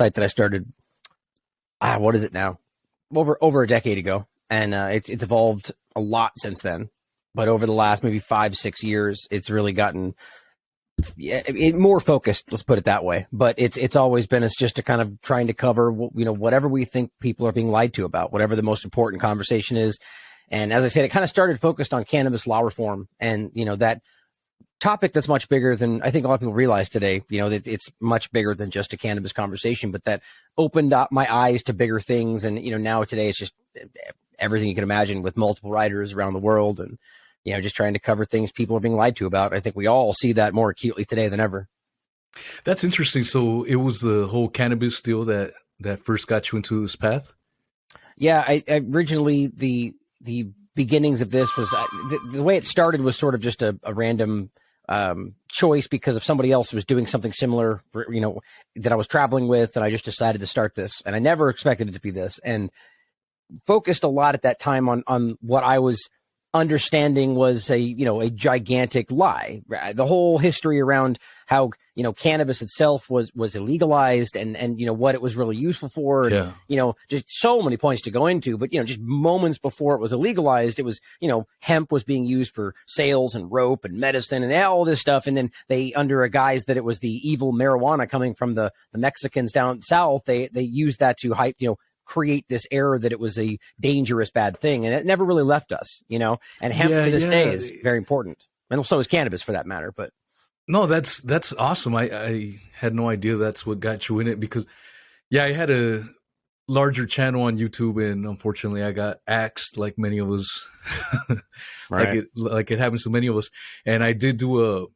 site that I started, what is it now? Over a decade ago. And it's evolved a lot since then. But over the last maybe 5-6 years, it's really gotten more focused. Let's put it that way. But it's always been as just to kind of trying to cover, whatever we think people are being lied to about, whatever the most important conversation is. And as I said, it kind of started focused on cannabis law reform, and that topic that's much bigger than I think a lot of people realize today. That it's much bigger than just a cannabis conversation, but that opened up my eyes to bigger things. And now today it's just everything you can imagine, with multiple writers around the world, and just trying to cover things people are being lied to about. I think we all see that more acutely today than ever. That's interesting. So it was the whole cannabis deal that first got you into this path? Yeah, I originally the beginnings of this was the way it started was sort of just a random choice because of somebody else was doing something similar, that I was traveling with, and I just decided to start this. And I never expected it to be this, and focused a lot at that time on what I was understanding was a gigantic lie. The whole history around how cannabis itself was illegalized, and what it was really useful for, and just so many points to go into. But just moments before it was illegalized, it was hemp was being used for sales and rope and medicine and all this stuff, and then they, under a guise that it was the evil marijuana coming from the Mexicans down south, they used that to hype create this error that it was a dangerous bad thing, and it never really left us, and hemp to this day is very important, and so is cannabis for that matter. But no, that's awesome. I had no idea that's what got you in it, because I had a larger channel on YouTube, and unfortunately I got axed like many of us. Right. like it happens to many of us. And I did do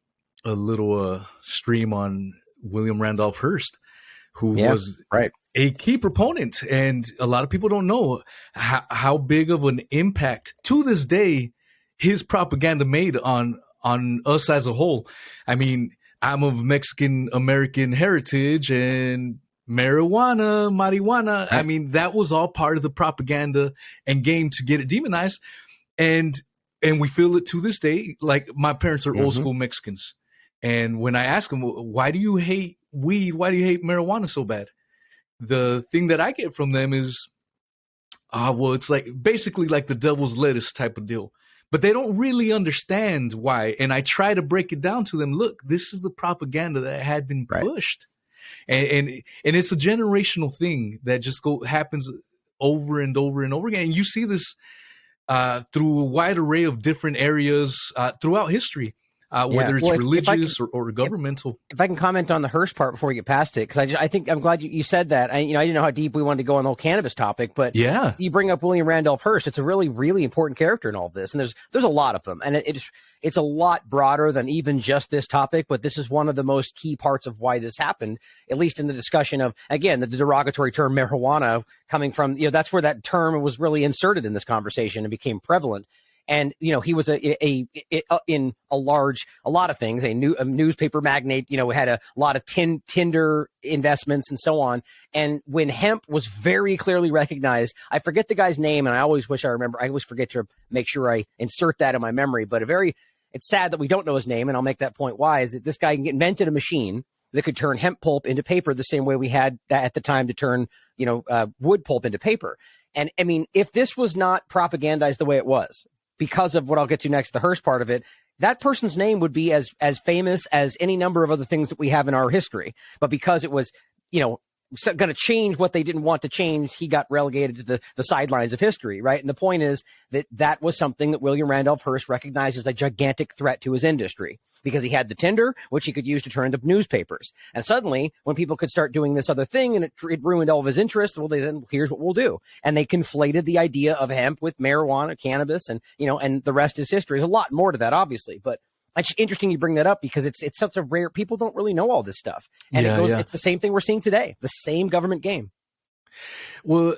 a little stream on William Randolph Hearst, who was a key proponent, and a lot of people don't know how big of an impact to this day his propaganda made on us as a whole. I mean, I'm of Mexican American heritage, and marijuana. I mean, that was all part of the propaganda and game to get it demonized, and we feel it to this day. Like, my parents are old school Mexicans, and when I ask them, why do you hate weed? Why do you hate marijuana so bad? The thing that I get from them is, it's like basically like the devil's lettuce type of deal. But they don't really understand why. And I try to break it down to them. Look, this is the propaganda that had been pushed. And it's a generational thing that just happens over and over and over again. And you see this through a wide array of different areas throughout history. Whether it's religious or governmental. If I can comment on the Hearst part before we get past it, because I think I'm glad you said that. I didn't know how deep we wanted to go on the whole cannabis topic, but you bring up William Randolph Hearst. It's a really, really important character in all of this, and there's a lot of them, and it's a lot broader than even just this topic. But this is one of the most key parts of why this happened, at least in the discussion of, again, the derogatory term marijuana coming from, that's where that term was really inserted in this conversation and became prevalent. And, he was in a lot of things, a newspaper magnate, had a lot of Tinder investments and so on. And when hemp was very clearly recognized, I forget the guy's name, and I always wish I remember. I always forget to make sure I insert that in my memory. But it's sad that we don't know his name, and I'll make that point. Why is that this guy invented a machine that could turn hemp pulp into paper the same way we had at the time to turn, wood pulp into paper. And I mean, if this was not propagandized the way it was, because of what I'll get to next, the Hearst part of it, that person's name would be as famous as any number of other things that we have in our history. But because it was, going to change what they didn't want to change, he got relegated to the sidelines of history, right? And the point is that was something that William Randolph Hearst recognized as a gigantic threat to his industry, because he had the Tinder, which he could use to turn into newspapers. And suddenly, when people could start doing this other thing and it ruined all of his interest, well, then here's what we'll do. And they conflated the idea of hemp with marijuana, cannabis, and, and the rest is history. There's a lot more to that, obviously, but it's interesting you bring that up, because it's such a rare, people don't really know all this stuff. And it's the same thing we're seeing today, the same government game. Well,